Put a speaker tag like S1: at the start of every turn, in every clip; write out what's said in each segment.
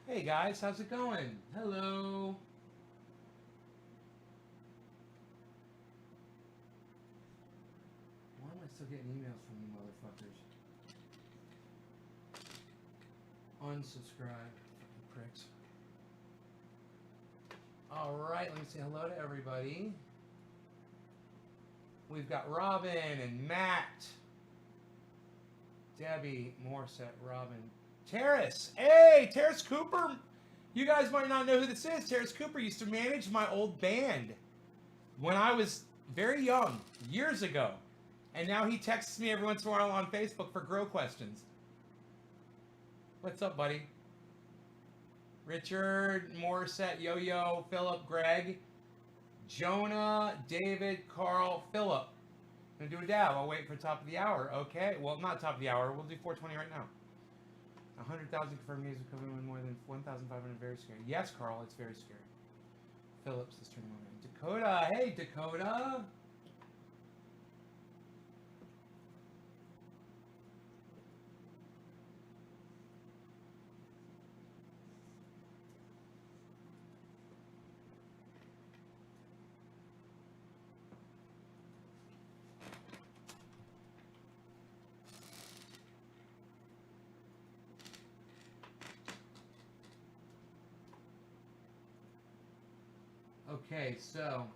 S1: Hey guys, how's it going? Hello. Why am I still getting emails from you motherfuckers? Unsubscribe. Fucking pricks. Alright, let me say hello to everybody. We've got Robin and Matt. Debbie, Morset, Robin. Terrace! Hey, Terrace Cooper! You guys might not know who this is. Terrace Cooper used to manage my old band when I was very young, years ago. And now he texts me every once in a while on Facebook for grow questions. What's up, buddy? Richard, Morissette, Yo-Yo, Philip, Greg, Jonah, David, Carl, Philip. Gonna do a dab. I'll wait for top of the hour. Okay. Well, not top of the hour. We'll do 420 right now. 100,000 confirmed music coming in more than 1,500. Very scary. Yes, Carl. It's very scary. Phillips is turning on. Dakota. Hey, Dakota. Okay, so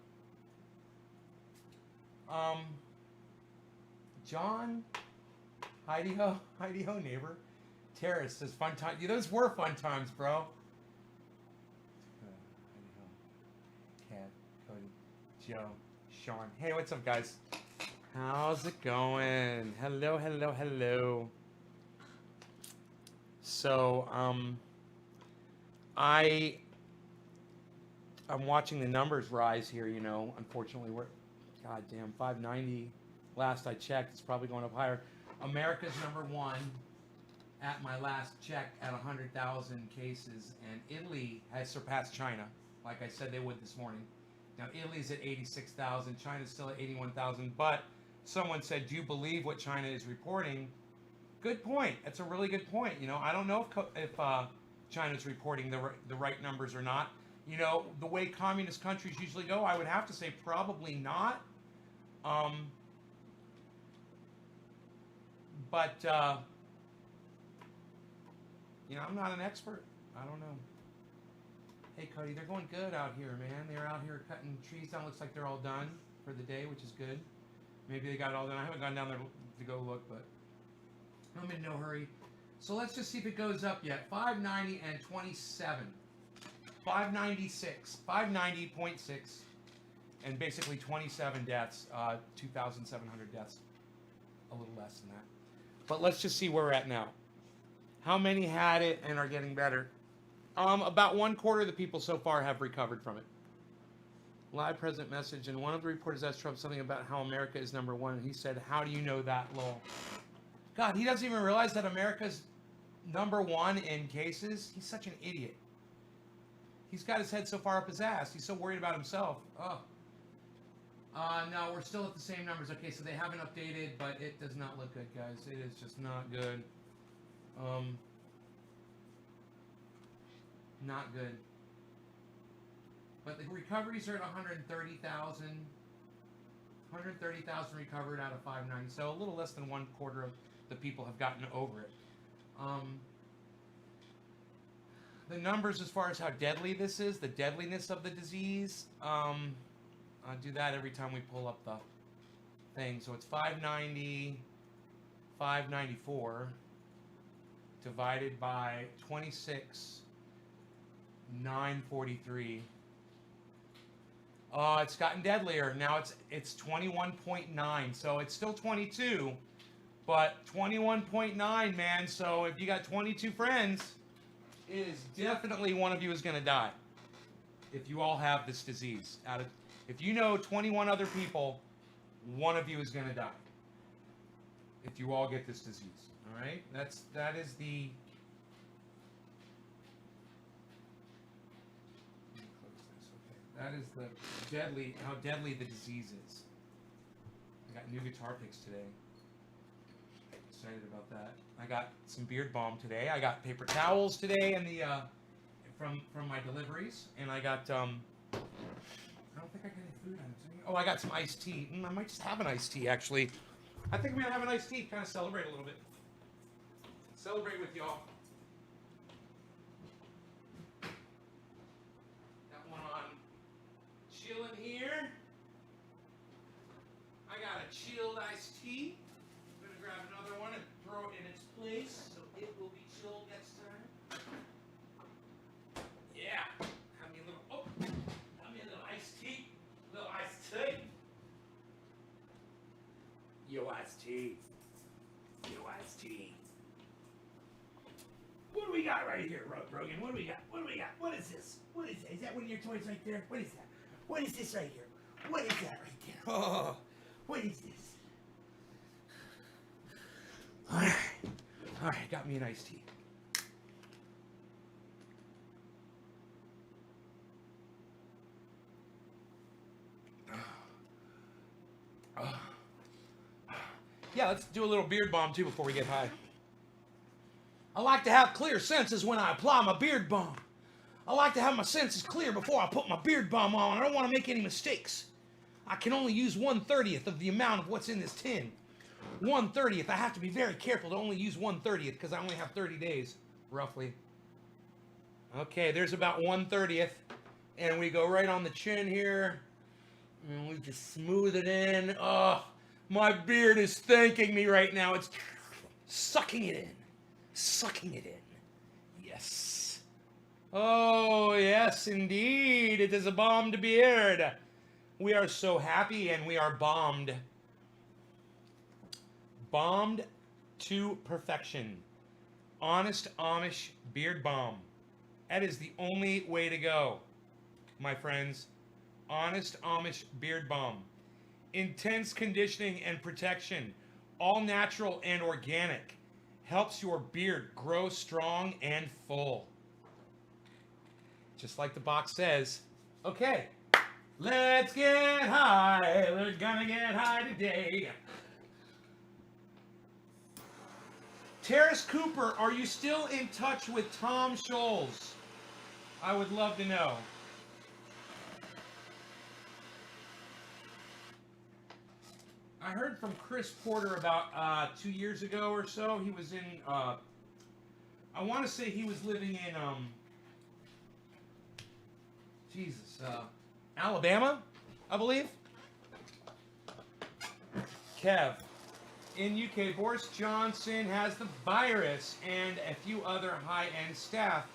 S1: John, Heidi ho, neighbor. Terrace says fun time. Yeah, those were fun times, bro. Heidi ho, Cat, Cody, Joe, Sean. Hey, what's up, guys? How's it going? Hello, hello, hello. So, I'm watching the numbers rise here. You know, unfortunately, we're goddamn 590. Last I checked, it's probably going up higher. America's number one at my last check at 100,000 cases, and Italy has surpassed China, like I said they would this morning. Now Italy's at 86,000, China's still at 81,000. But someone said, "Do you believe what China is reporting?" Good point. That's a really good point. You know, I don't know if China's reporting the right numbers or not. You know, the way communist countries usually go, I would have to say probably not. Um, but you know, I'm not an expert. I don't know. Hey, Cody, they're going good out here, man. They're out here cutting trees down. Looks like they're all done for the day, which is good. Maybe they got it all done. I haven't gone down there to go look, but I'm in no hurry. So let's just see if it goes up yet. 590 and 27. 596. 590.6. And basically 27 deaths. 2,700 deaths. A little less than that. But let's just see where we're at now. How many had it and are getting better? About 1/4 of the people so far have recovered from it. Live present message, and one of the reporters asked Trump something about how America is number one, and he said, "How do you know that, lol?" God, he doesn't even realize that America's number one in cases. He's such an idiot. He's got his head so far up his ass. He's so worried about himself. Oh. No, we're still at the same numbers. Okay, so they haven't updated, but it does not look good, guys. It is just not good. Not good. But the recoveries are at 130,000. 130,000 recovered out of 590. So a little less than 1/4 of the people have gotten over it. The numbers as far as how deadly this is, the deadliness of the disease, I do that every time we pull up the thing. So it's 590, 594 divided by 26, 943. It's gotten deadlier. Now it's 21.9. So it's still 22, but 21.9, man. So if you got 22 friends, it is definitely one of you is going to die. If you all have this disease, if you know 21 other people, one of you is going to die. If you all get this disease, all right? That is the. Let me close this. Okay, that is the how deadly the disease is. I got new guitar picks today. Excited about that. I got some beard balm today. I got paper towels today in the from my deliveries, and I got I don't think I got any food items. Oh, I got some iced tea. I might just have an iced tea actually. I think I'm gonna have an iced tea, kind of celebrate a little bit. Celebrate with y'all. Got one on chilling here. I got a chilled iced tea. I'm gonna grab another one and throw it in its place so it will be chilled next time. Yeah. Have me a little have me a little iced tea. Little iced tea. Yo iced tea. Yo iced tea. What do we got right here, Rogan? What do we got? What do we got? What is this? What is that? Is that one of your toys right there? What is that? What is this right here? What is that right there? Oh, what is this? All right, got me an iced tea. Yeah, let's do a little beard balm too before we get high. I like to have clear senses when I apply my beard balm. I like to have my senses clear before I put my beard balm on. I don't want to make any mistakes. I can only use 1/30th of the amount of what's in this tin. 1/30th. I have to be very careful to only use 1/30th because I only have 30 days, roughly. Okay, there's about 1/30th. And we go right on the chin here. And we just smooth it in. Oh, my beard is thanking me right now. It's sucking it in. Sucking it in. Yes. Oh, yes, indeed. It is a bombed beard. We are so happy and we are bombed. Bombed to perfection. Honest Amish beard balm. That is the only way to go, my friends. Honest Amish beard balm. Intense conditioning and protection. All natural and organic. Helps your beard grow strong and full. Just like the box says. Okay, let's get high. We're gonna get high today. Terrace Cooper, are you still in touch with Tom Scholes? I would love to know. I heard from Chris Porter about 2 years ago or so. He was in, I want to say he was living in, Alabama, I believe. Kev, in UK, Boris Johnson has the virus and a few other high-end staff.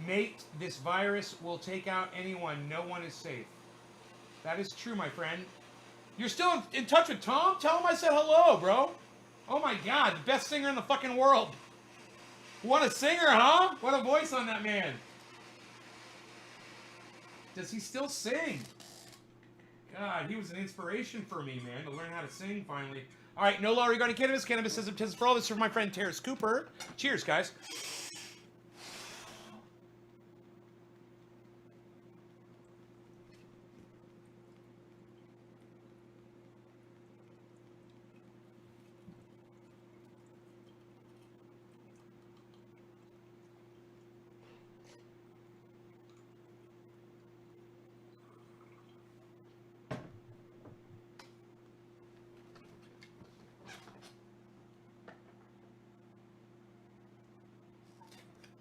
S1: Mate, this virus will take out anyone. No one is safe. That is true, my friend. You're still in touch with Tom? Tell him I said hello, bro. Oh my God, the best singer in the fucking world. What a singer, huh? What a voice on that man. Does he still sing? God, he was an inspiration for me, man, to learn how to sing finally. All right, no law regarding cannabis. Cannabis is a for all. This is for my friend Terrace Cooper. Cheers, guys.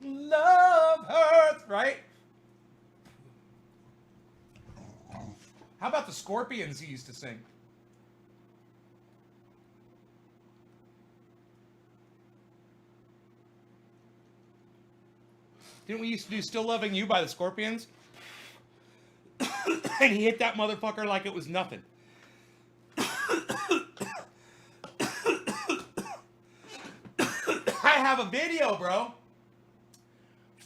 S1: Love hurts, right? How about the Scorpions he used to sing? Didn't we used to do Still Loving You by the Scorpions? And he hit that motherfucker like it was nothing. I have a video, bro.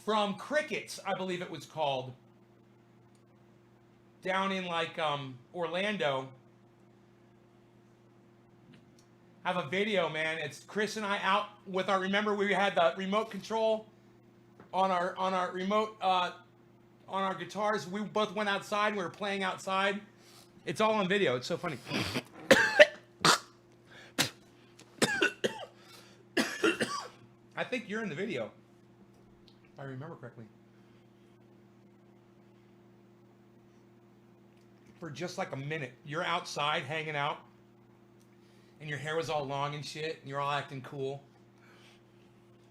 S1: From Crickets, I believe it was called. Down in like Orlando. I have a video, man. It's Chris and I out with our, remember we had the remote control on our remote on our guitars. We both went outside, we were playing outside. It's all on video. It's so funny. I think you're in the video. If I remember correctly. for just like a minute. You're outside hanging out, and your hair was all long and shit, and you're all acting cool.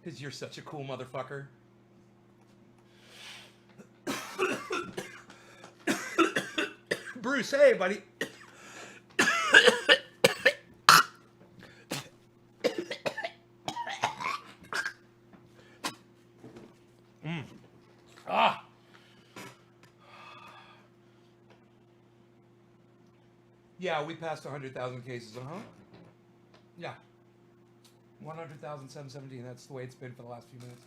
S1: Because you're such a cool motherfucker. Bruce, hey, buddy. Ah. Yeah, we passed 100,000 cases, Yeah. 100,717. That's the way it's been for the last few minutes.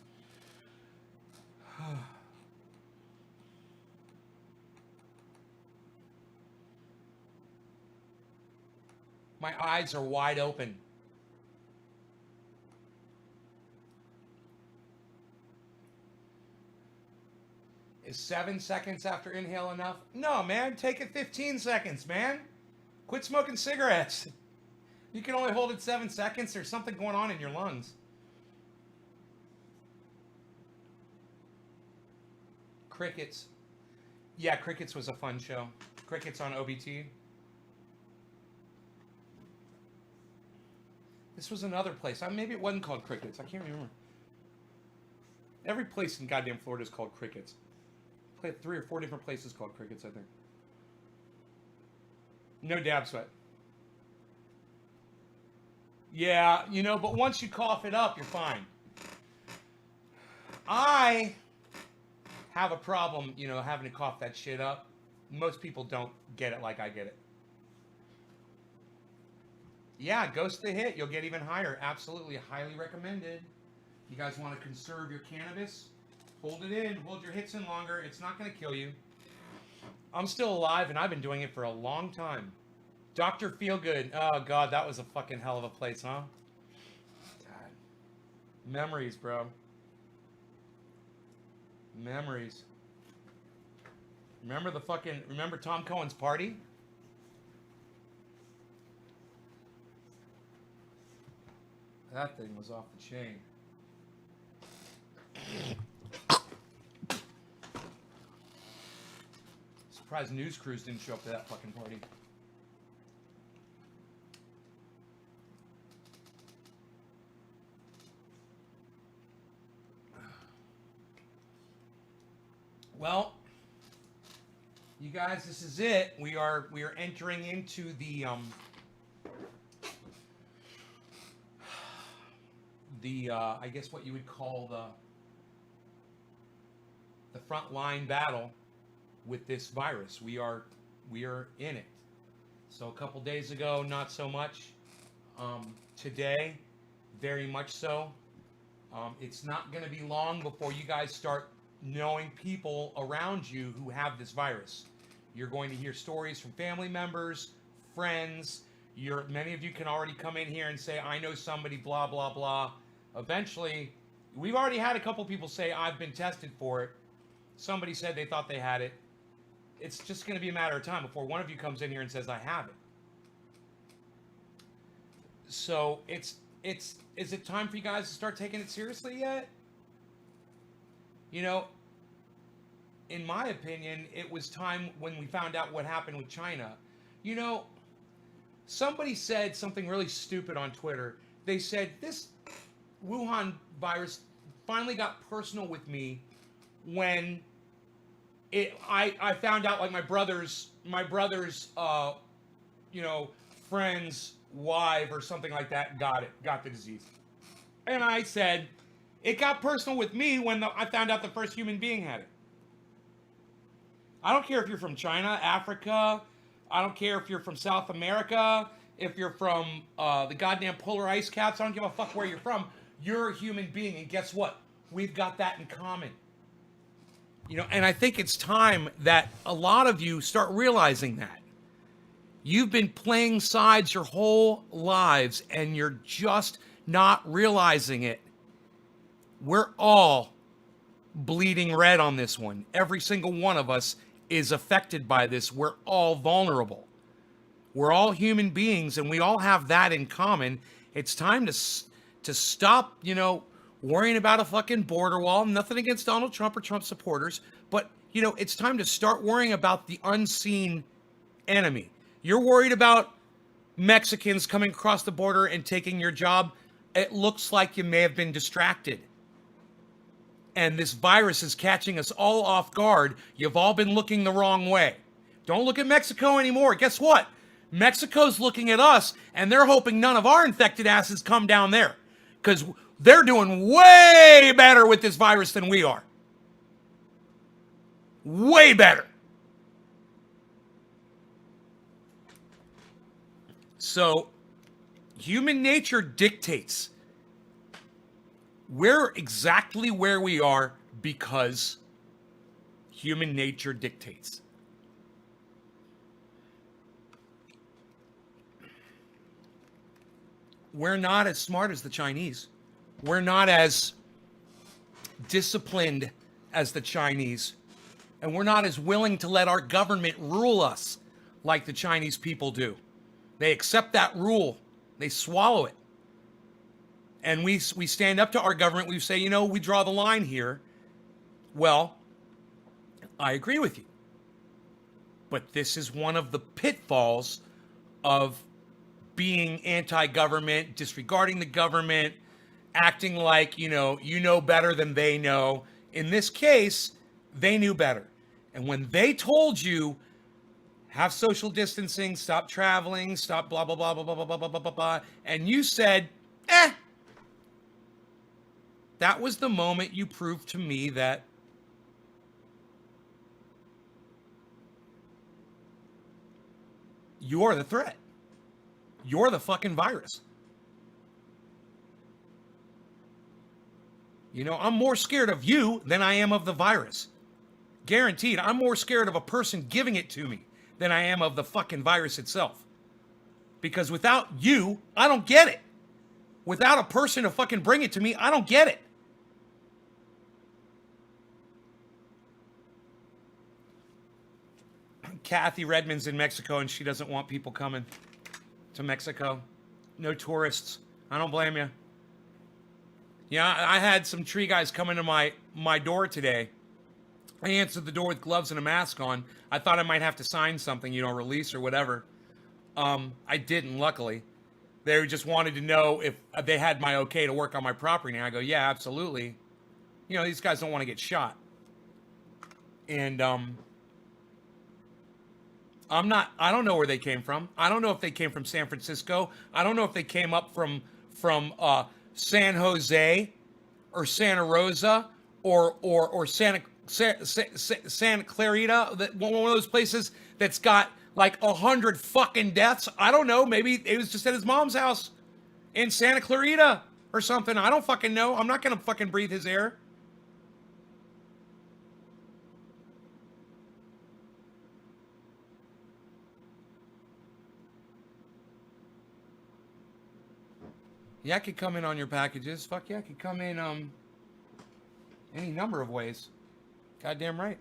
S1: My eyes are wide open. Is 7 seconds after inhale enough? No, man. Take it 15 seconds, man. Quit smoking cigarettes. You can only hold it 7 seconds. There's something going on in your lungs. Crickets. Yeah, Crickets was a fun show. Crickets on OBT. This was another place. Maybe it wasn't called Crickets. I can't remember. Every place in goddamn Florida is called Crickets. I played 3 or 4 different places called Crickets, I think. No dab sweat. Yeah, you know, but once you cough it up, you're fine. I have a problem, you know, having to cough that shit up. Most people don't get it like I get it. Yeah, Ghost the Hit. You'll get even higher. Absolutely. Highly recommended. You guys want to conserve your cannabis? Hold it in. Hold your hits in longer. It's not going to kill you. I'm still alive, and I've been doing it for a long time. Dr. Feelgood. Oh, God, that was a fucking hell of a place, huh? God. Memories, bro. Memories. Remember Tom Cohen's party? That thing was off the chain. Surprised news crews didn't show up to that fucking party. Well, you guys, this is it. We are entering into the I guess what you would call the front line battle with this virus. We are in it. So a couple days ago, not so much. Today, very much so. It's not going to be long before you guys start knowing people around you who have this virus. You're going to hear stories from family members, friends. Many of you can already come in here and say, I know somebody, blah, blah, blah. Eventually, we've already had a couple people say, I've been tested for it. Somebody said they thought they had it. It's just going to be a matter of time before one of you comes in here and says, I have it. So is it time for you guys to start taking it seriously yet? You know, in my opinion, it was time when we found out what happened with China. You know, somebody said something really stupid on Twitter. They said, this Wuhan virus finally got personal with me when I found out, like, my brother's you know, friend's wife or something like that got the disease. And I said, it got personal with me when I found out the first human being had it. I don't care if you're from China, Africa. I don't care if you're from South America. If you're from the goddamn polar ice caps. I don't give a fuck where you're from. You're a human being. And guess what? We've got that in common. You know, and I think it's time that a lot of you start realizing that. You've been playing sides your whole lives, and you're just not realizing it. We're all bleeding red on this one. Every single one of us is affected by this. We're all vulnerable. We're all human beings, and we all have that in common. It's time to stop, you know, worrying about a fucking border wall. Nothing against Donald Trump or Trump supporters, but, you know, it's time to start worrying about the unseen enemy. You're worried about Mexicans coming across the border and taking your job. It looks like you may have been distracted. And this virus is catching us all off guard. You've all been looking the wrong way. Don't look at Mexico anymore. Guess what? Mexico's looking at us, and they're hoping none of our infected asses come down there. Because they're doing way better with this virus than we are. Way better. So, human nature dictates we're exactly where we are because human nature dictates. We're not as smart as the Chinese. We're not as disciplined as the Chinese. And we're not as willing to let our government rule us like the Chinese people do. They accept that rule. They swallow it. And we stand up to our government. We say, we draw the line here. Well, I agree with you. But this is one of the pitfalls of being anti-government, disregarding the government, acting like, you know better than they know. In this case, they knew better. And when they told you, have social distancing, stop traveling, stop blah, blah, blah, blah, blah, blah, blah, blah, blah, blah, and you said, that was the moment you proved to me that you're the threat. You're the fucking virus. I'm more scared of you than I am of the virus. Guaranteed, I'm more scared of a person giving it to me than I am of the fucking virus itself. Because without you, I don't get it. Without a person to fucking bring it to me, I don't get it. Kathy Redmond's in Mexico and she doesn't want people coming to Mexico. No tourists. I don't blame you. Yeah, I had some tree guys come into my door today. I answered the door with gloves and a mask on. I thought I might have to sign something, release or whatever. I didn't, luckily. They just wanted to know if they had my okay to work on my property. And I go, yeah, absolutely. These guys don't want to get shot. And I don't know where they came from. I don't know if they came from San Francisco. I don't know if they came up from San Jose or Santa Rosa or Santa Clarita, one of those places that's got like 100 fucking deaths. I don't know. Maybe it was just at his mom's house in Santa Clarita or something. I don't fucking know. I'm not going to fucking breathe his air. Yeah, it could come in on your packages. Fuck yeah, it could come in any number of ways. Goddamn right.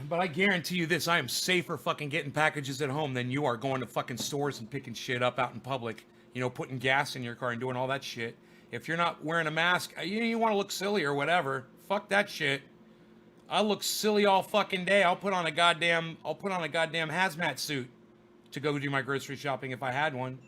S1: But I guarantee you this, I am safer fucking getting packages at home than you are going to fucking stores and picking shit up out in public. Putting gas in your car and doing all that shit. If you're not wearing a mask, you want to look silly or whatever. Fuck that shit. I look silly all fucking day. I'll put on a goddamn hazmat suit to go do my grocery shopping if I had one.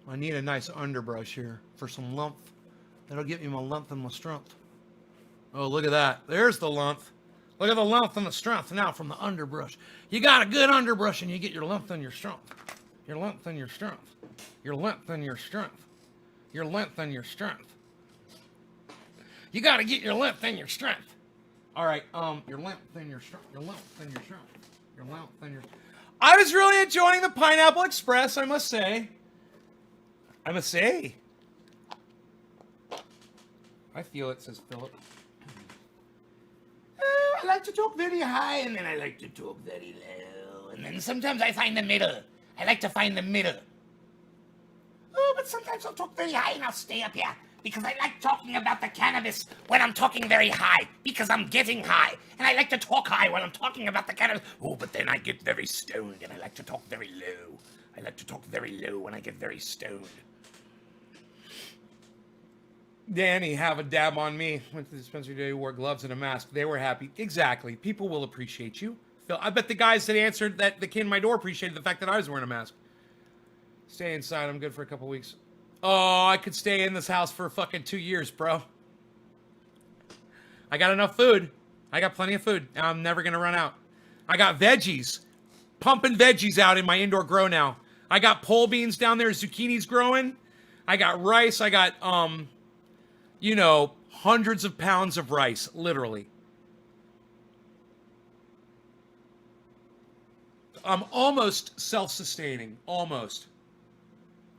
S1: I need a nice underbrush here for some lump. That'll get me my length and my strength. Oh, look at that. There's the length. Look at the length and the strength now from the underbrush. You got a good underbrush and you get your length and your strength. Your length and your strength. Your length and your strength. Your length and your strength. You got to get your length and your strength. All right, your length and your strength. Your length and your strength. Your length and your... I was really enjoying the Pineapple Express, I must say. I feel it, says Philip. I like to talk very high, and then I like to talk very low, and then sometimes I find the middle. I like to find the middle. Oh, but sometimes I'll talk very high, and I'll stay up here
S2: because I like talking about the cannabis when I'm talking very high, because I'm getting high. And I like to talk high when I'm talking about the cannabis. Oh, but then I get very stoned, and I like to talk very low. I like to talk very low when I get very stoned.
S1: Danny, have a dab on me. Went to the dispensary today, wore gloves and a mask. They were happy. Exactly. People will appreciate you. Phil, I bet the guys that answered that came to my door appreciated the fact that I was wearing a mask. Stay inside. I'm good for a couple weeks. Oh, I could stay in this house for fucking 2 years, bro. I got enough food. I got plenty of food. I'm never going to run out. I got veggies. Pumping veggies out in my indoor grow now. I got pole beans down there. Zucchini's growing. I got rice. I got, you know, hundreds of pounds of rice, literally. I'm almost self-sustaining. Almost.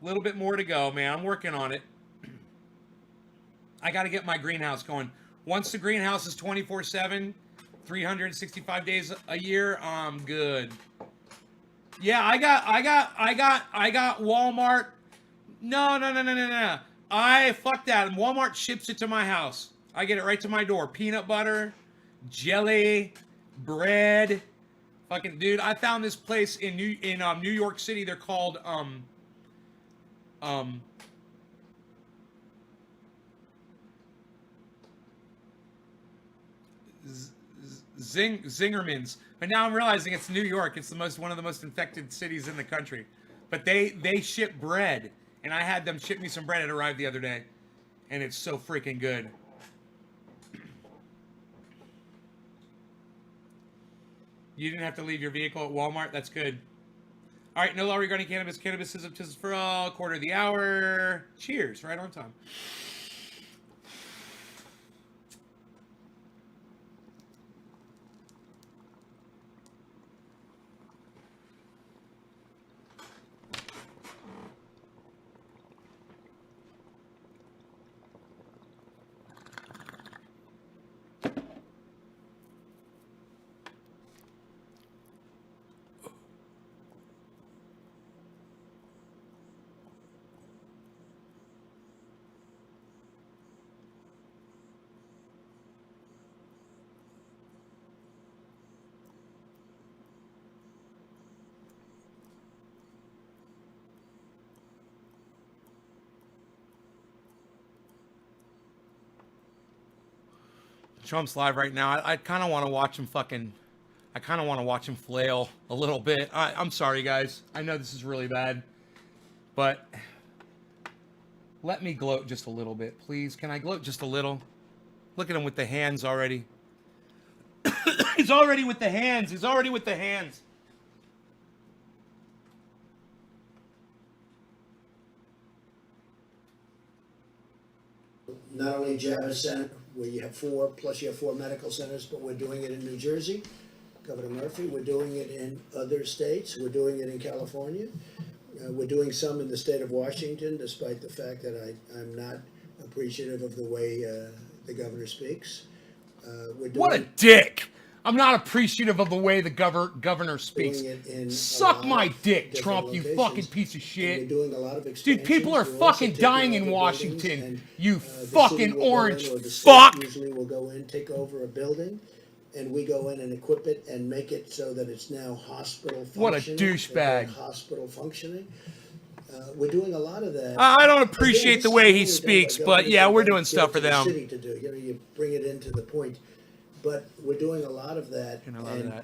S1: A little bit more to go, man. I'm working on it. I got to get my greenhouse going. Once the greenhouse is 24/7, 365 days a year, I'm good. Yeah, I got Walmart. No. Fuck that. Walmart ships it to my house. I get it right to my door. Peanut butter, jelly, bread. Fucking dude, I found this place in New York City. They're called Zingerman's. But now I'm realizing it's New York. It's one of the most infected cities in the country. But they ship bread, and I had them ship me some bread. It arrived the other day, and it's so freaking good. You didn't have to leave your vehicle at Walmart. That's good. All right, no law regarding cannabis. Cannabis is up for all. Quarter of the hour. Cheers. Right on time. Trump's live right now. I kind of want to watch him flail a little bit. I'm sorry, guys. I know this is really bad, but let me gloat just a little bit, please. Can I gloat just a little? Look at him with the hands already. He's already with the hands.
S3: Not only Javits Center, where you have 4, plus you have 4 medical centers, but we're doing it in New Jersey, Governor Murphy. We're doing it in other states. We're doing it in California. We're doing some in the state of Washington, despite the fact that I'm not appreciative of the way the governor speaks.
S1: What a dick! I'm not appreciative of the way the governor speaks. Suck my dick, Trump, you fucking piece of shit. Dude, people are fucking dying in Washington, you fucking orange fuck!
S3: Usually we'll go in, take over a building, and we go in and equip it and make it so that it's now hospital functioning.
S1: What a douchebag.
S3: Hospital functioning. We're doing a lot of that.
S1: I don't appreciate the way he speaks, but yeah, we're doing stuff for them.
S3: City to do. You bring it into the point. But we're doing a lot of that, and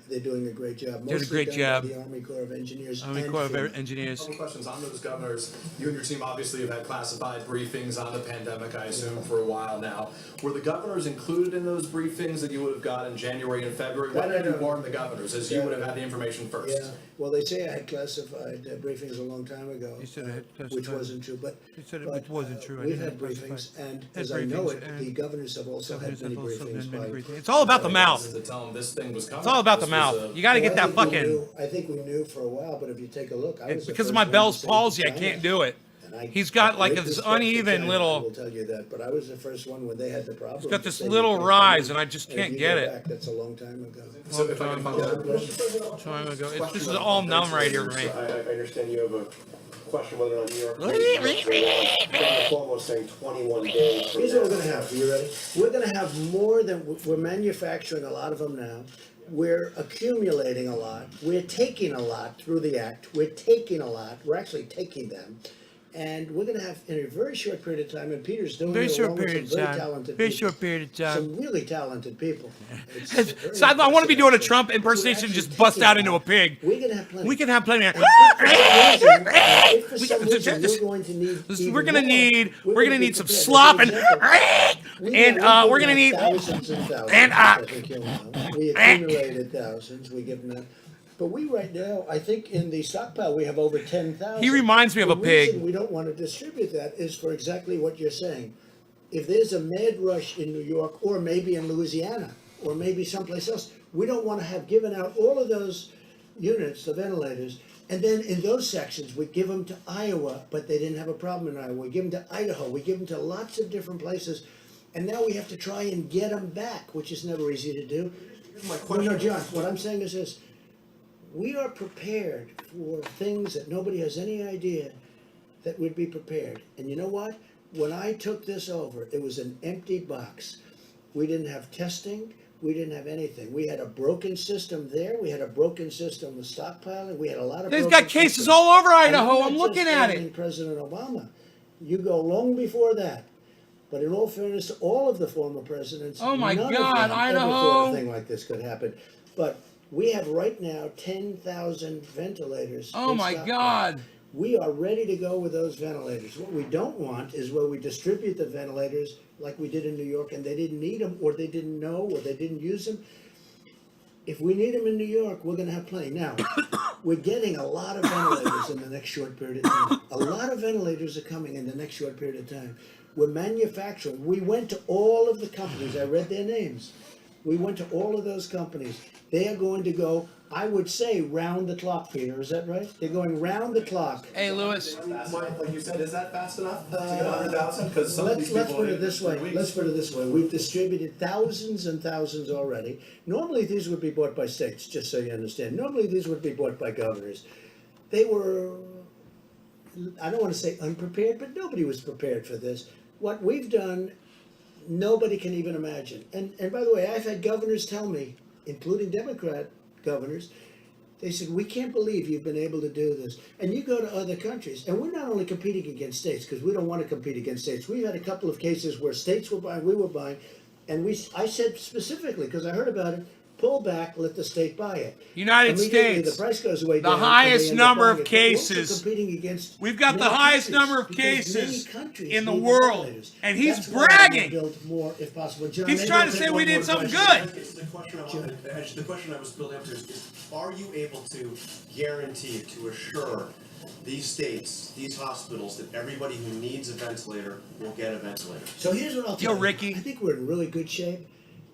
S3: they're doing a great job.
S1: Doing a great job.
S3: The Army Corps of Engineers.
S1: Army Corps of Engineers.
S4: A couple questions on those governors. You and your team obviously have had classified briefings on the pandemic, I assume, for a while now. Were the governors included in those briefings that you would have got in January and February? When did you warn the governors, as you would have had the information first?
S3: Yeah. Well, they say I had classified briefings a long time ago,
S1: You said I had classified.
S3: which wasn't true. But
S1: You said it wasn't true. I
S3: We've
S1: didn't
S3: had
S1: have
S3: briefings,
S1: classified.
S3: and
S1: Had
S3: as I know
S1: briefings,
S3: it,
S1: and
S3: the governors have also had many briefings.
S1: It's all about the mouth.
S4: To tell them this thing was coming.
S1: It's all about the
S4: This was
S1: mouth.
S4: a-
S1: You got to get that
S3: Well,
S1: fucking.
S3: I think we knew for a while, but if you take a look, I was the
S1: Because of
S3: first
S1: my
S3: one to
S1: Bell's
S3: say
S1: palsy, I
S3: China.
S1: can't do it.
S3: And
S1: He's got like
S3: With
S1: this
S3: respect to
S1: uneven
S3: China,
S1: little-
S3: I will tell you that, but I was the first one when they had the problem.
S1: He's got
S3: to
S1: this
S3: say you
S1: little
S3: can't come
S1: rise,
S3: in.
S1: and I just
S3: if
S1: can't
S3: you
S1: get
S3: go
S1: it.
S3: back, that's a long time ago.
S4: So if I can follow up.
S1: Time ago. This is all numb right here for me.
S5: I understand you have a question whether or not New York. Governor Cuomo is saying 21 days. from
S3: Here's what we're
S5: now.
S3: gonna have, are you ready? We're gonna have more than, we're manufacturing a lot of them now. We're accumulating a lot. We're taking a lot through the act. We're taking a lot. We're actually taking them. And we're gonna have, in a very short period of time, and Peter's doing
S1: Very
S3: it
S1: short
S3: along with
S1: period
S3: some
S1: of
S3: very
S1: time.
S3: talented
S1: Very
S3: people.
S1: short period of time.
S3: Some really talented people. It's very
S1: So I want to be doing a
S3: impressive.
S1: Trump
S3: We're
S1: impersonation,
S3: actually
S1: just bust
S3: taking
S1: out into
S3: that.
S1: a pig.
S3: We're gonna have plenty.
S1: We can have plenty of.
S3: If for some reason
S1: This-
S3: we're going to need
S1: This-
S3: even
S1: we're gonna
S3: more,
S1: need
S3: be
S1: some
S3: prepared. As an
S1: slop and
S3: example,
S1: and we're gonna need
S3: thousands and thousands.
S1: and,
S3: I think you'll know. We accumulated thousands. We give them that. But we right now, I think in the stockpile we have over 10,000.
S1: He reminds me of a
S3: The
S1: pig.
S3: reason we don't want to distribute that is for exactly what you're saying. If there's a mad rush in New York, or maybe in Louisiana, or maybe someplace else, we don't want to have given out all of those units, the ventilators, and then in those sections, we give them to Iowa, but they didn't have a problem in Iowa. We give them to Idaho. We give them to lots of different places, and now we have to try and get them back, which is never easy to do.
S5: My
S3: Well, no,
S5: question.
S3: John, what I'm saying is this. We are prepared for things that nobody has any idea that would be prepared. And you know what? When I took this over, it was an empty box. We didn't have testing. We didn't have anything. We had a broken system there. We had a broken system with stockpiling. We had a lot of.
S1: They've
S3: broken
S1: got cases
S3: systems.
S1: all over
S3: And
S1: Idaho.
S3: not
S1: I'm
S3: just
S1: looking at
S3: blaming
S1: it.
S3: President Obama. You go long before that. But in all fairness to all of the former presidents,
S1: Oh my
S3: none of
S1: God,
S3: them ever
S1: Idaho.
S3: thought a thing like this could happen. But we have right now 10,000 ventilators.
S1: Oh
S3: in
S1: my
S3: stockpile.
S1: God.
S3: We are ready to go with those ventilators. What we don't want is where we distribute the ventilators like we did in New York and they didn't need them or they didn't know or they didn't use them. If we need them in New York, we're gonna have plenty. Now, we're getting a lot of ventilators in the next short period of time. A lot of ventilators are coming in the next short period of time. We're manufacturing. We went to all of the companies. I read their names. We went to all of those companies. They are going to go, I would say, round the clock, Peter. Is that right? They're going round the clock.
S1: Hey, Lewis.
S4: Mike, like you said, is that fast enough to get 100,000? Because some of these
S3: Let's
S4: people.
S3: put it this way. Let's put it this way. We've distributed thousands and thousands already. Normally, these would be bought by states, just so you understand. Normally, these would be bought by governors. They were, I don't want to say unprepared, but nobody was prepared for this. What we've done, nobody can even imagine. And by the way, I've had governors tell me, including Democrat governors, they said, we can't believe you've been able to do this. And you go to other countries, and we're not only competing against states, because we don't want to compete against states. We've had a couple of cases where states were buying, we were buying, and I said specifically, because I heard about it, pull back, let the state buy it.
S1: United
S3: Immediately,
S1: States.
S3: the price goes way
S1: The
S3: down, and
S1: highest
S3: they end up
S1: number
S3: buying
S1: of
S3: it. But we're also
S1: cases.
S3: competing against
S1: We've got the
S3: many
S1: highest
S3: countries,
S1: number of
S3: because many
S1: cases
S3: countries
S1: in the
S3: need
S1: world,
S3: ventilators.
S1: and he's
S3: That's why we
S1: bragging.
S3: build more if possible. John,
S1: He's
S3: maybe
S1: trying
S3: I'll
S1: to
S3: take
S1: say
S3: one
S1: we
S3: more
S1: did something
S3: question.
S1: good.
S5: The question I wanted, actually, the question I was building up to is, are you able to guarantee, to assure these states, these hospitals, that everybody who needs a ventilator will get a ventilator?
S3: So here's what I'll tell
S1: Yo,
S3: you.
S1: Ricky.
S3: I think we're in really good shape.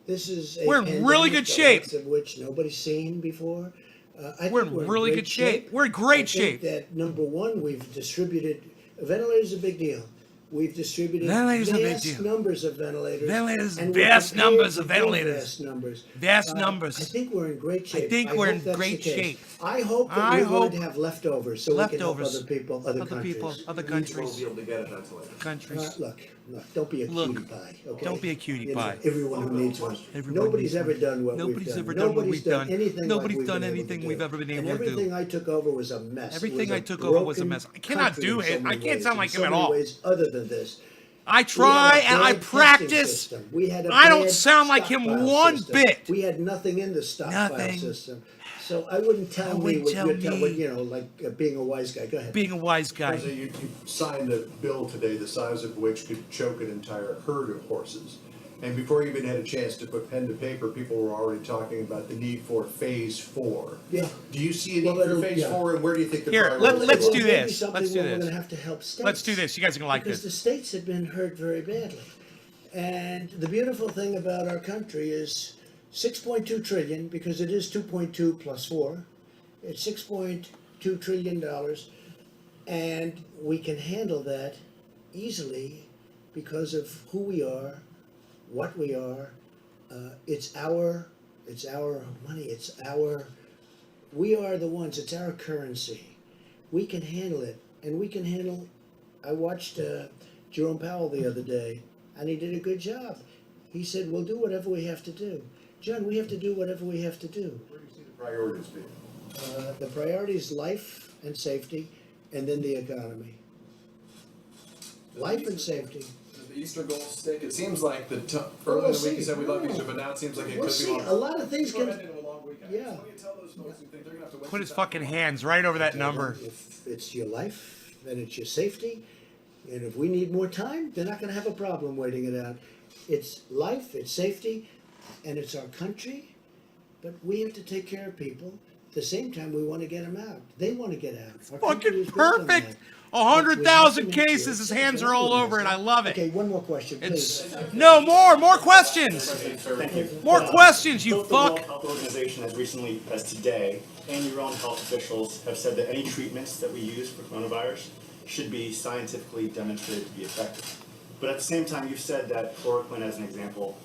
S3: This is a
S1: We're in
S3: pandemic,
S1: really good
S3: the
S1: shape.
S3: likes of which nobody's seen before. I think
S1: We're in really
S3: great
S1: good shape. We're in great shape.
S3: That number one, we've distributed ventilators. A big deal. We've distributed
S1: Ventilators are a big
S3: vast
S1: deal.
S3: numbers of ventilators.
S1: Ventilators,
S3: and we're
S1: vast
S3: prepared
S1: numbers
S3: to
S1: of
S3: do
S1: ventilators.
S3: Vast numbers.
S1: Vast
S3: I
S1: numbers.
S3: think we're in great shape.
S1: think
S3: I
S1: we're
S3: hope
S1: in
S3: that's
S1: great
S3: the case.
S1: shape.
S3: I hope that
S1: I
S3: we're going
S1: hope
S3: to have leftovers so we can help
S1: leftovers.
S3: other people, other
S1: Other
S3: countries.
S1: people, other
S5: Each will
S1: countries,
S5: be able to get a ventilator.
S1: countries.
S3: Look, don't be a
S1: Look,
S3: cutie pie, okay?
S1: don't be a cutie
S3: You know,
S1: pie.
S3: everyone who needs one.
S1: Everyone
S3: Nobody's
S1: needs
S3: ever
S1: one.
S3: done what
S1: Nobody's
S3: we've done.
S1: ever done what we've done.
S3: Anything
S1: Nobody's
S3: like we've
S1: done
S3: been able to
S1: anything
S3: do.
S1: we've ever been
S3: And
S1: able to do.
S3: everything I took over was a mess. It
S1: Everything
S3: was
S1: I
S3: a
S1: took over was a
S3: broken
S1: mess. I cannot
S3: country
S1: do
S3: in so
S1: it. I
S3: many
S1: can't
S3: ways,
S1: sound
S3: in
S1: like
S3: so
S1: him at
S3: many
S1: all.
S3: ways other than this.
S1: I try
S3: We had a
S1: and I
S3: bad testing
S1: practice.
S3: system. We had a
S1: I don't
S3: bad
S1: sound like him
S3: stockpile
S1: one
S3: system.
S1: bit.
S3: We had nothing in the stockpile
S1: Nothing.
S3: system. So I wouldn't tell me
S1: wouldn't
S3: what
S1: tell
S3: you're
S1: me.
S3: what, like being a wise guy. Go ahead.
S1: Being a wise guy.
S6: So you signed a bill today, the size of which could choke an entire herd of horses. And before you even had a chance to put pen to paper, people were already talking about the need for phase 4.
S3: Yeah.
S6: Do you see a
S3: Well,
S6: need for
S3: it'll-
S6: phase
S3: yeah.
S6: 4, and where do you think the
S1: Here,
S6: priorities
S1: let's
S6: are?
S1: do
S3: Maybe
S1: this.
S3: something
S1: Let's do
S3: where
S1: this.
S3: We're going to have to help states.
S1: Let's do this. You guys are gonna like
S3: Because
S1: this.
S3: the states have been hurt very badly. And the beautiful thing about our country is 6.2 trillion, because it is 2.2 plus 4. It's $6.2 trillion. And we can handle that easily because of who we are, what we are. It's our money. We are the ones. It's our currency. We can handle it, and we can handle. I watched Jerome Powell the other day, and he did a good job. He said, "We'll do whatever we have to do." John, we have to do whatever we have to do.
S6: Where do you see the priorities being?
S3: The priority is life and safety, and then the economy. Life and safety.
S4: Does the Easter goal stick? It seems like
S3: Well,
S4: earlier in
S3: we'll
S4: the week you
S3: see.
S4: said we love Easter, but now it seems like it
S3: We'll
S4: could be
S3: see.
S4: longer.
S3: A lot of things
S4: We're
S3: can.
S4: heading into a long weekend.
S3: Yeah.
S4: So what do you tell those folks who think they're gonna have to wait?
S1: Put his
S4: this out?
S1: fucking hands right over that number.
S3: If it's your life, then it's your safety. And if we need more time, they're not going to have a problem waiting it out. It's life, it's safety, and it's our country. But we have to take care of people. At the same time, we want to get them out. They want to get out. Our country
S1: Fucking
S3: was built on
S1: perfect.
S3: that.
S1: 100,000
S3: We have to make
S1: cases.
S3: sure-
S1: His hands are all over it. I love it.
S3: Okay, one more question,
S1: It's
S3: please.
S1: no more questions.
S7: Thank you.
S1: More questions, you
S7: Both the World
S1: fuck.
S7: Health Organization, as recently as today, and your own health officials have said that any treatments that we use for coronavirus should be scientifically demonstrated to be effective. But at the same time, you've said that chloroquine, as an example,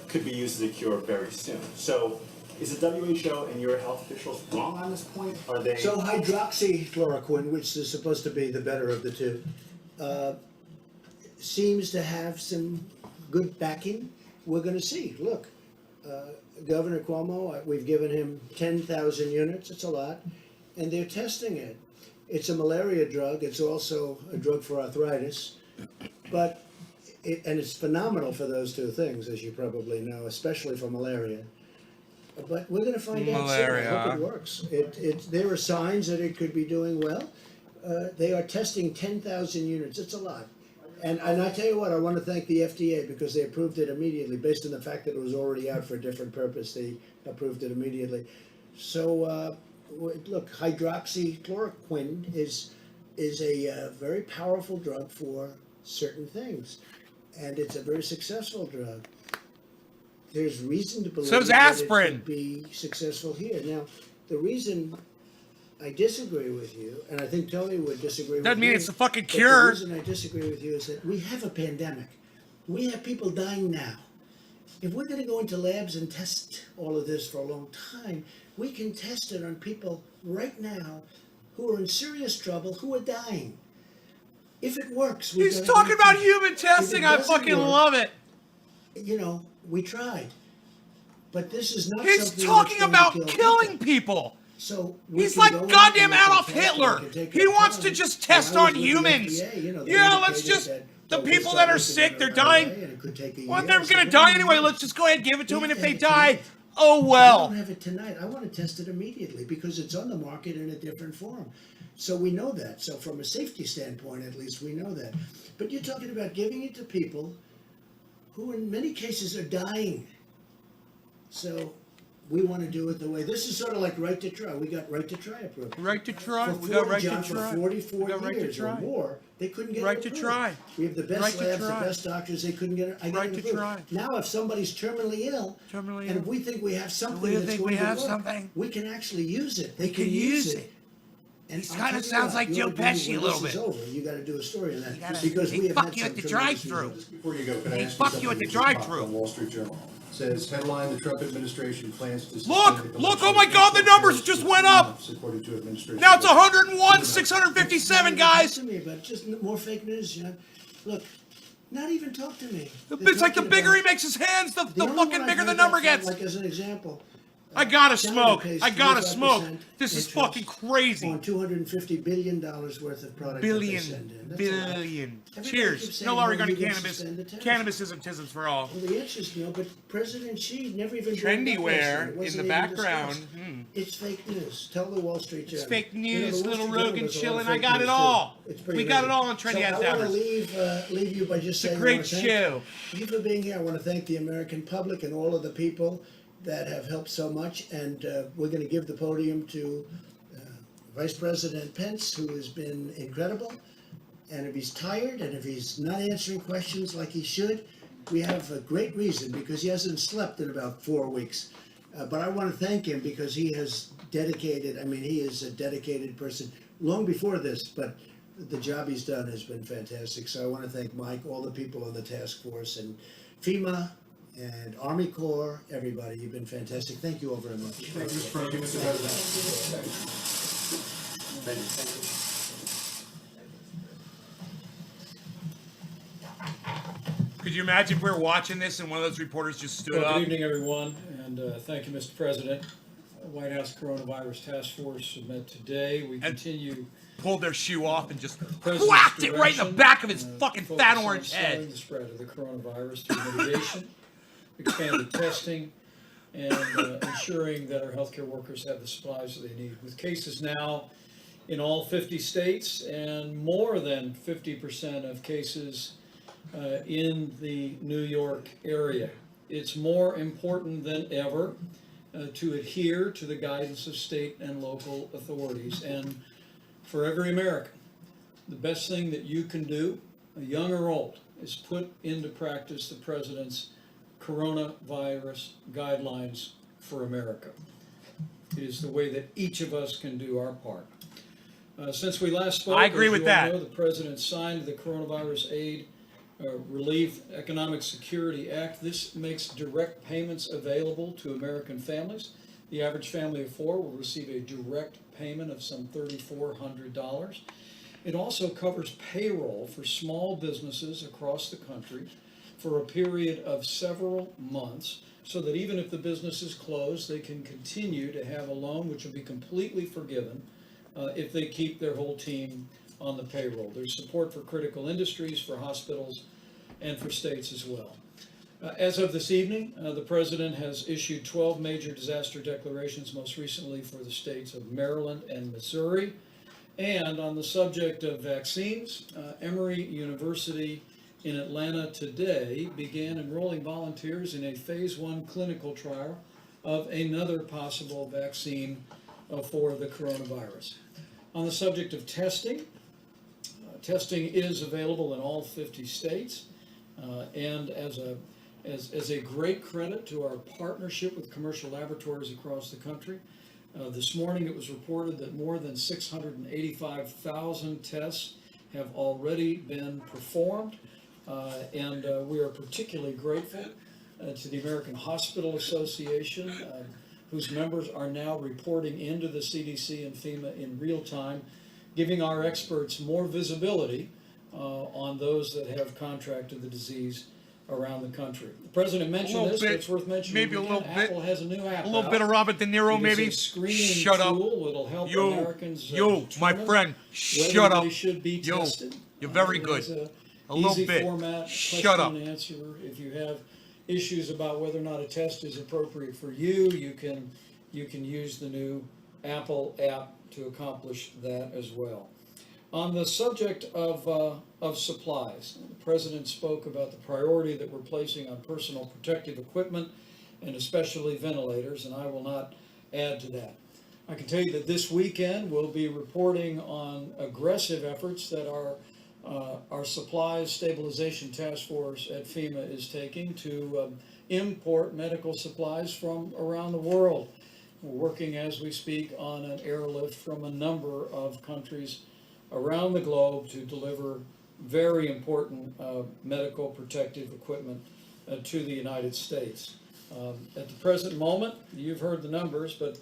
S7: could be used as a cure very soon. So, is the WHO and your health officials wrong on this point? Are they?
S3: So hydroxychloroquine, which is supposed to be the better of the two, seems to have some good backing. We're going to see. Look, Governor Cuomo, we've given him 10,000 units. It's a lot, and they're testing it. It's a malaria drug. It's also a drug for arthritis, but and it's phenomenal for those two things, as you probably know, especially for malaria. But we're going to find out soon. I hope it works. There are signs that it could be doing well. They are testing 10,000 units. It's a lot. And I tell you what, I want to thank the FDA because they approved it immediately based on the fact that it was already out for a different purpose. They approved it immediately. So, look, hydroxychloroquine is a very powerful drug for certain things. And it's a very successful drug. There's reason to believe
S1: So's
S3: that
S1: aspirin.
S3: it could be successful here. Now, the reason I disagree with you, and I think Tony would disagree with me.
S1: Doesn't mean it's a fucking
S3: but
S1: cure.
S3: The reason I disagree with you is that we have a pandemic. We have people dying now. If we're going to go into labs and test all of this for a long time, we can test it on people right now who are in serious trouble, who are dying. If it works, we're
S1: He's
S3: gonna
S1: talking
S3: have
S1: about
S3: to-
S1: human testing. I
S3: doesn't
S1: fucking
S3: work,
S1: love it.
S3: You know, we tried. But this is not
S1: He's
S3: something
S1: talking
S3: that's
S1: about
S3: going to
S1: killing people.
S3: So we
S1: He's
S3: can
S1: like
S3: go in
S1: goddamn
S3: and we can
S1: Adolf
S3: test, we
S1: Hitler.
S3: can take
S1: He
S3: our
S1: wants to
S3: time.
S1: just test
S3: And I was
S1: on
S3: with the
S1: humans.
S3: FDA, you know, they
S1: Yeah, let's
S3: indicated
S1: just.
S3: that
S1: The
S3: we'll
S1: people
S3: start
S1: that are
S3: looking
S1: sick,
S3: at
S1: they're
S3: it right
S1: dying.
S3: away, and it could take a
S1: Well,
S3: year.
S1: they're
S3: I
S1: gonna
S3: said,
S1: die
S3: no,
S1: anyway.
S3: no,
S1: Let's just go ahead and give it to them, and if they
S3: Yeah,
S1: die,
S3: tonight.
S1: oh
S3: I
S1: well.
S3: don't have it tonight. I want to test it immediately because it's on the market in a different form. So we know that. So from a safety standpoint, at least we know that. But you're talking about giving it to people who in many cases are dying. So we want to do it the way, this is sort of like right to try. We got right to try approved.
S1: Right to try.
S3: For
S1: We got
S3: 40,
S1: right to
S3: John,
S1: try.
S3: for 44
S1: We got right to
S3: years or
S1: try.
S3: more, they couldn't get it
S1: Right to
S3: approved.
S1: try.
S3: We have the best
S1: Right to
S3: labs, the
S1: try.
S3: best doctors, they couldn't get it. I got
S1: Right
S3: it
S1: to
S3: approved.
S1: try.
S3: Now if somebody's terminally ill,
S1: Terminally
S3: and
S1: ill.
S3: if we think we have something
S1: We
S3: that's
S1: think
S3: going
S1: we
S3: to
S1: have
S3: work,
S1: something.
S3: we can actually use it. They can
S1: can
S3: use
S1: use
S3: it.
S1: it.
S3: And
S1: He
S3: I'll
S1: kinda
S3: tell you
S1: sounds
S3: what,
S1: like
S3: you
S1: Joe
S3: ought to do
S1: Pesci a
S3: when
S1: little
S3: this
S1: bit.
S3: is over, you gotta do a story on that,
S1: gotta-
S3: because
S1: they
S3: we have
S1: fuck
S3: had
S1: you
S3: some
S1: at the
S3: tremendous
S1: drive-thru.
S3: results.
S6: Before you go, can I
S1: Hey,
S6: ask
S1: fuck
S6: something
S1: you at the
S6: that just popped
S1: drive-thru.
S6: on Wall Street Journal. Says headline: The Trump administration plans to
S1: Look, oh my God, the numbers just went up.
S6: According to administration.
S1: Now it's 101, 657,
S3: Talk
S1: guys.
S3: to me about just more fake news, you know? Look, not even talk to me.
S1: It's like the bigger he makes his hands, the
S3: only
S1: fucking
S3: one
S1: bigger
S3: I've
S1: the
S3: heard
S1: number
S3: that from,
S1: gets.
S3: Like as an example,
S1: I gotta
S3: China
S1: smoke.
S3: pays
S1: I gotta
S3: 25%
S1: smoke. This is
S3: interest
S1: fucking crazy.
S3: on $250 billion worth of product that they send in. That's a lot.
S1: Billion.
S3: Everybody keeps
S1: Cheers.
S3: saying,
S1: No
S3: "Well,
S1: longer
S3: you
S1: regarding
S3: can
S1: cannabis.
S3: suspend the tariffs."
S1: Cannabis isn't tisms for all.
S3: Well, the answer's no, but President Xi never even brought it
S1: Trendy
S3: up
S1: wear
S3: yesterday. It
S1: in
S3: wasn't
S1: the
S3: even
S1: background.
S3: discussed. It's fake news. Tell the Wall Street Journal.
S1: It's fake
S3: You know,
S1: news,
S3: the Wall
S1: little
S3: Street Journal
S1: Rogan
S3: does a lot of
S1: chilling. I
S3: fake
S1: got
S3: news,
S1: it
S3: too.
S1: all.
S3: It's pretty
S1: We got it
S3: amazing.
S1: all on Trendy
S3: So
S1: Ass
S3: I want
S1: Hours.
S3: to leave you by just saying,
S1: a great
S3: I wanna thank
S1: show.
S3: you for being here. I want to thank the American public and all of the people that have helped so much. And we're going to give the podium to Vice President Pence, who has been incredible. And if he's tired and if he's not answering questions like he should, we have a great reason because he hasn't slept in about 4 weeks. But I want to thank him because he has dedicated, I mean, he is a dedicated person long before this, but the job he's done has been fantastic. So I want to thank Mike, all the people on the task force, and FEMA, and Army Corps, everybody. You've been fantastic. Thank you all very much.
S4: Thank you, Mr. President. Thank you.
S1: Could you imagine if we were watching this and one of those reporters just stood
S8: Well,
S1: up?
S8: good evening, everyone, and thank you, Mr. President. White House Coronavirus Task Force met today. We continue
S1: Pulled their shoe off and just
S8: President's
S1: whacked it right in the
S8: direction,
S1: back of his
S8: uh,
S1: fucking
S8: focus
S1: fat
S8: on
S1: orange
S8: slowing
S1: head.
S8: the spread of the coronavirus through mitigation, expanded testing, and ensuring that our healthcare workers have the supplies that they need. With cases now in all 50 states and more than 50% of cases in the New York area, it's more important than ever to adhere to the guidance of state and local authorities. And for every American, the best thing that you can do, young or old, is put into practice the President's coronavirus guidelines for America. It is the way that each of us can do our part. Since we last spoke,
S1: I agree
S8: as
S1: with
S8: you all
S1: that.
S8: know, the President signed the Coronavirus Aid Relief Economic Security Act. This makes direct payments available to American families. The average family of four will receive a direct payment of some $3,400. It also covers payroll for small businesses across the country for a period of several months, so that even if the business is closed, they can continue to have a loan which will be completely forgiven if they keep their whole team on the payroll. There's support for critical industries, for hospitals, and for states as well. As of this evening, the President has issued 12 major disaster declarations, most recently for the states of Maryland and Missouri. And on the subject of vaccines, Emory University in Atlanta today began enrolling volunteers in a phase 1 clinical trial of another possible vaccine for the coronavirus. On the subject of testing, testing is available in all 50 states, and as a great credit to our partnership with commercial laboratories across the country, this morning it was reported that more than 685,000 tests have already been performed, and we are particularly grateful to the American Hospital Association, whose members are now reporting into the CDC and FEMA in real time, giving our experts more visibility on those that have contracted the disease around the country. The President mentioned this, but it's worth mentioning
S1: maybe a
S8: again.
S1: little bit.
S8: Apple has a new app
S1: A little
S8: out.
S1: bit of Robert De Niro,
S8: It is
S1: maybe.
S8: a screening
S1: Shut up.
S8: tool. It'll help
S1: You,
S8: Americans
S1: my
S8: determine
S1: friend,
S8: whether
S1: shut up.
S8: they should be
S1: You,
S8: tested.
S1: you're very
S8: It
S1: good.
S8: is
S1: A little
S8: easy
S1: bit.
S8: format,
S1: Shut up.
S8: question and answer. If you have issues about whether or not a test is appropriate for you, you can use the new Apple app to accomplish that as well. On the subject of supplies, the President spoke about the priority that we're placing on personal protective equipment and especially ventilators, and I will not add to that. I can tell you that this weekend we'll be reporting on aggressive efforts that our supplies stabilization task force at FEMA is taking to import medical supplies from around the world. We're working as we speak on an airlift from a number of countries around the globe to deliver very important medical protective equipment to the United States. At the present moment, you've heard the numbers, but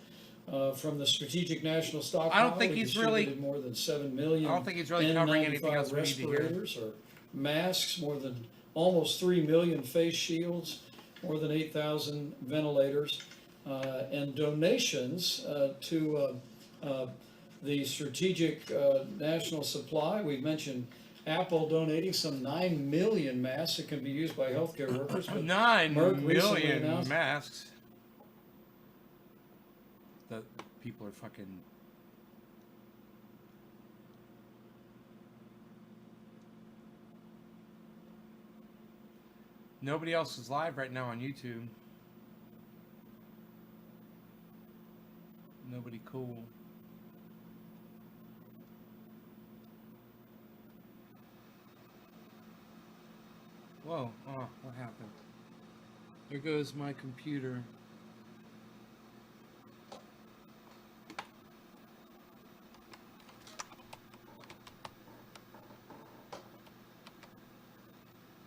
S8: from the Strategic National Stockpile,
S1: I don't think
S8: we
S1: he's really-
S8: distributed more than 7 million
S1: I don't think he's really covering anything
S8: N95
S1: else we need to hear.
S8: respirators or masks, more than almost 3 million face shields, more than 8,000 ventilators, and donations to the Strategic National Supply. We've mentioned Apple donating some 9 million masks that can be used by healthcare workers. But
S1: 9
S8: Merck recently
S1: million
S8: announced-
S1: masks. The people are fucking. Nobody else is live right now on YouTube. Nobody cool. Whoa, oh, what happened? There goes my computer.